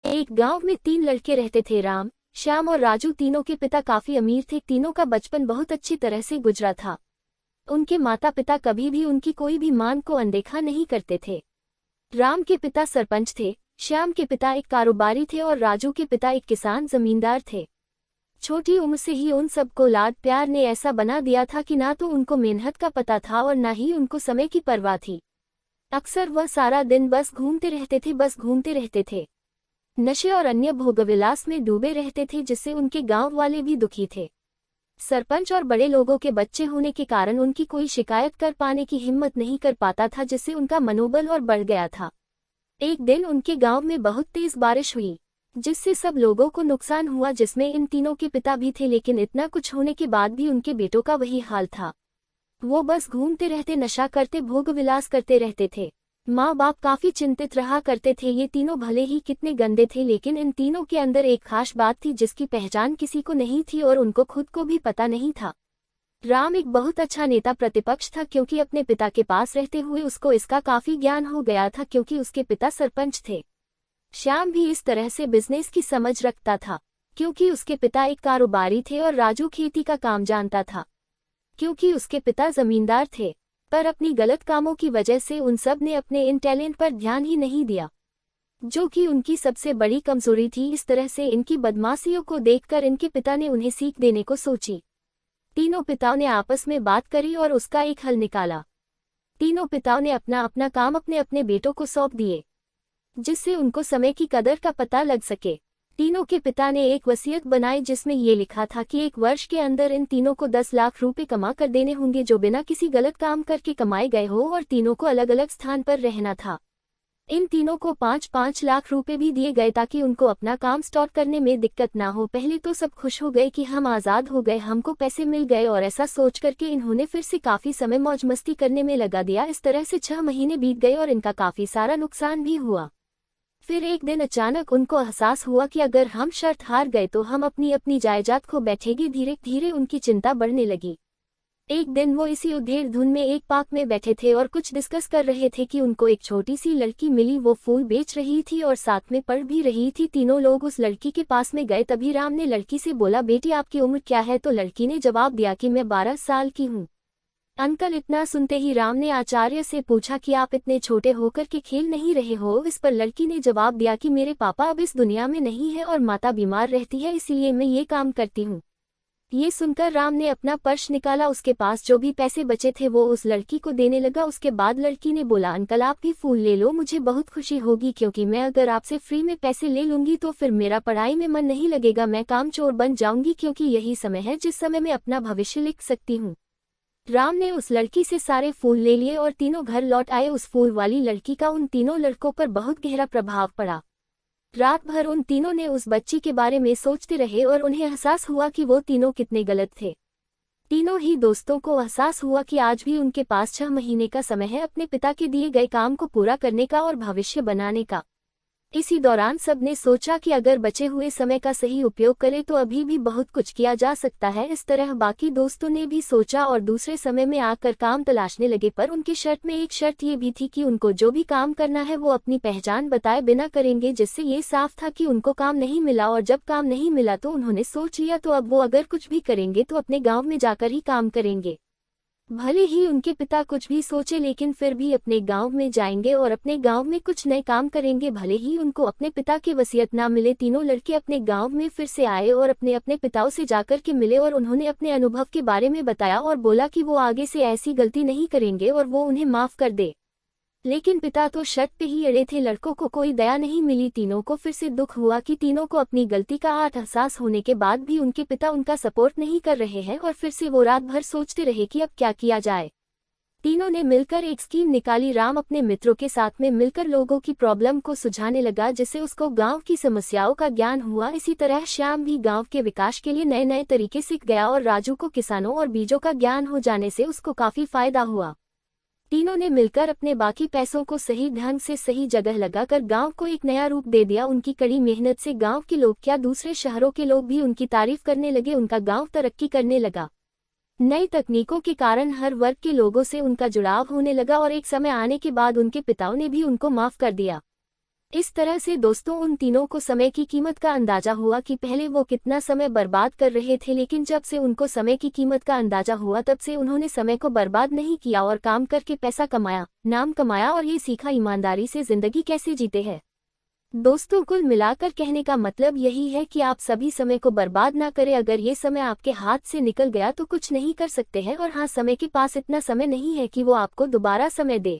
एक गांव में 3 लड़के रहते थे। राम, श्याम और राजू तीनों के पिता काफी अमीर थे। तीनों का बचपन बहुत अच्छी तरह से गुजरा था। उनके माता पिता कभी भी उनकी कोई भी मांग को अनदेखा नहीं करते थे। राम के पिता सरपंच थे, श्याम के पिता एक कारोबारी थे और राजू के पिता एक किसान जमींदार थे। छोटी उम्र से ही उन सबको लाड प्यार ने ऐसा बना दिया था कि ना तो उनको मेहनत का पता था और ना ही उनको समय की परवाह थी। अक्सर वह सारा दिन बस घूमते रहते थे। नशे और अन्य भोगविलास में डूबे रहते थे, जिससे उनके गांव वाले भी दुखी थे। सरपंच और बड़े लोगों के बच्चे होने के कारण उनकी कोई शिकायत कर पाने की हिम्मत नहीं कर पाता था, जिससे उनका मनोबल और बढ़ गया था। एक दिन उनके गांव में बहुत तेज बारिश हुई, जिससे सब लोगों को नुकसान हुआ, जिसमें इन तीनों के पिता भी थे। लेकिन इतना कुछ होने के बाद भी उनके बेटों का वही हाल था। वो बस घूमते रहते, नशा करते, भोगविलास करते रहते थे। माँ बाप काफी चिंतित रहा करते थे। ये तीनों भले ही कितने गंदे थे, लेकिन इन तीनों के अंदर एक खास बात थी जिसकी पहचान किसी को नहीं थी और उनको खुद को भी पता नहीं था। राम एक बहुत अच्छा नेता प्रतिपक्ष था, क्योंकि अपने पिता के पास रहते हुए उसको इसका काफी ज्ञान हो गया था, क्योंकि उसके पिता सरपंच थे। श्याम भी इस तरह से बिजनेस की समझ रखता था, क्योंकि उसके पिता एक कारोबारी थे, और राजू खेती का काम जानता था, क्योंकि उसके पिता जमींदार थे। पर अपनी गलत कामों की वजह से उन सब ने अपने इन टैलेंट पर ध्यान ही नहीं दिया, जो कि उनकी सबसे बड़ी कमजोरी थी। इस तरह से इनकी बदमाशियों को देखकर इनके पिता ने उन्हें सीख देने को सोची। तीनों पिताओं ने आपस में बात करी और उसका एक हल निकाला। तीनों पिताओं ने अपना अपना काम अपने अपने बेटों को सौंप दिए, जिससे उनको समय की कदर का पता लग सके। तीनों के पिता ने एक वसीयत बनाई, जिसमें ये लिखा था कि 1 वर्ष के अंदर इन तीनों को 10 लाख रुपए कमा कर देने होंगे, जो बिना किसी गलत काम करके कमाए गए हो, और तीनों को अलग अलग स्थान पर रहना था। इन तीनों को 5-5 लाख रुपए भी दिए गए, ताकि उनको अपना काम स्टार्ट करने में दिक्कत ना हो। पहले तो सब खुश हो गए कि हम आज़ाद हो गए, हमको पैसे मिल गए, और ऐसा सोच करके इन्होंने फिर से काफ़ी समय मौज मस्ती करने में लगा दिया। इस तरह से 6 महीने बीत गए और इनका काफ़ी सारा नुकसान भी हुआ। फिर एक दिन अचानक उनको एहसास हुआ कि अगर हम शर्त हार गए तो हम अपनी अपनी जायदाद खो बैठेंगे। धीरे धीरे उनकी चिंता बढ़ने लगी। एक दिन वो इसी उधेड़ धुन में एक पार्क में बैठे थे और कुछ डिस्कस कर रहे थे कि उनको एक छोटी सी लड़की मिली। वो फूल बेच रही थी और साथ में पढ़ भी रही थी। तीनों लोग उस लड़की के पास में गए। तभी राम ने लड़की से बोला, बेटी आपकी उम्र क्या है? तो लड़की ने जवाब दिया कि मैं 12 साल की हूँ। अंकल, इतना सुनते ही राम ने आचार्य से पूछा कि आप इतने छोटे होकर के खेल नहीं रहे हो? इस पर लड़की ने जवाब दिया कि मेरे पापा अब इस दुनिया में नहीं है और माता बीमार रहती है, इसलिए मैं ये काम करती हूँ। ये सुनकर राम ने अपना पर्स निकाला। उसके पास जो भी पैसे बचे थे वो उस लड़की को देने लगा। उसके बाद लड़की ने बोला, अंकल आप भी फूल ले लो, मुझे बहुत खुशी होगी, क्योंकि मैं अगर आपसे फ्री में पैसे ले लूंगी तो फिर मेरा पढ़ाई में मन नहीं लगेगा, मैं कामचोर बन जाऊंगी, क्योंकि यही समय है जिस समय मैं अपना भविष्य लिख सकती हूँ। राम ने उस लड़की से सारे फूल ले लिए और तीनों घर लौट आए। उस फूल वाली लड़की का उन तीनों लड़कों पर बहुत गहरा प्रभाव पड़ा। रात भर उन तीनों ने उस बच्ची के बारे में सोचते रहे और उन्हें एहसास हुआ कि वो तीनों कितने गलत थे। तीनों ही दोस्तों को एहसास हुआ कि आज भी उनके पास 6 महीने का समय है अपने पिता के दिए गए काम को पूरा करने का और भविष्य बनाने का। इसी दौरान सबने सोचा कि अगर बचे हुए समय का सही उपयोग करें तो अभी भी बहुत कुछ किया जा सकता है। इस तरह बाकी दोस्तों ने भी सोचा और दूसरे समय में आकर काम तलाशने लगे। पर उनकी शर्त में एक शर्त ये भी थी कि उनको जो भी काम करना है वो अपनी पहचान बताए बिना करेंगे, जिससे ये साफ था कि उनको काम नहीं मिला। और जब काम नहीं मिला तो उन्होंने सोच लिया तो अब वो अगर कुछ भी करेंगे तो अपने गाँव में जाकर ही काम करेंगे। भले ही उनके पिता कुछ भी सोचे, लेकिन फिर भी अपने गांव में जाएंगे और अपने गांव में कुछ नए काम करेंगे, भले ही उनको अपने पिता की वसीयत ना मिले। तीनों लड़के अपने गांव में फिर से आए और अपने अपने पिताओं से जाकर के मिले और उन्होंने अपने अनुभव के बारे में बताया और बोला कि वो आगे से ऐसी गलती नहीं करेंगे और वो उन्हें माफ कर दे। लेकिन पिता तो शर्त पे ही अड़े थे। लड़कों को कोई दया नहीं मिली। तीनों को फिर से दुख हुआ कि तीनों को अपनी गलती का एहसास होने के बाद भी उनके पिता उनका सपोर्ट नहीं कर रहे हैं, और फिर से वो रात भर सोचते रहे कि अब क्या किया जाए। तीनों ने मिलकर एक स्कीम निकाली। राम अपने मित्रों के साथ में मिलकर लोगों की प्रॉब्लम को सुलझाने लगा, जिससे उसको गांव की समस्याओं का ज्ञान हुआ। इसी तरह श्याम भी गांव के विकास के लिए नए नए तरीके सीख गया और राजू को किसानों और बीजों का ज्ञान हो जाने से उसको काफी फायदा हुआ। तीनों ने मिलकर अपने बाकी पैसों को सही ढंग से सही जगह लगाकर गांव को एक नया रूप दे दिया। उनकी कड़ी मेहनत से गांव के लोग क्या, दूसरे शहरों के लोग भी उनकी तारीफ करने लगे। उनका गांव तरक्की करने लगा। नई तकनीकों के कारण हर वर्ग के लोगों से उनका जुड़ाव होने लगा और एक समय आने के बाद उनके पिताओं ने भी उनको माफ कर दिया। इस तरह से दोस्तों उन तीनों को समय की कीमत का अंदाजा हुआ कि पहले वो कितना समय बर्बाद कर रहे थे, लेकिन जब से उनको समय की कीमत का अंदाजा हुआ तब से उन्होंने समय को बर्बाद नहीं किया और काम करके पैसा कमाया, नाम कमाया और ये सीखा ईमानदारी से जिंदगी कैसे जीते हैं। दोस्तों कुल मिलाकर कहने का मतलब यही है कि आप सभी समय को बर्बाद ना करें। अगर ये समय आपके हाथ से निकल गया तो कुछ नहीं कर सकते हैं, और हाँ, समय के पास इतना समय नहीं है कि वो आपको दोबारा समय दे।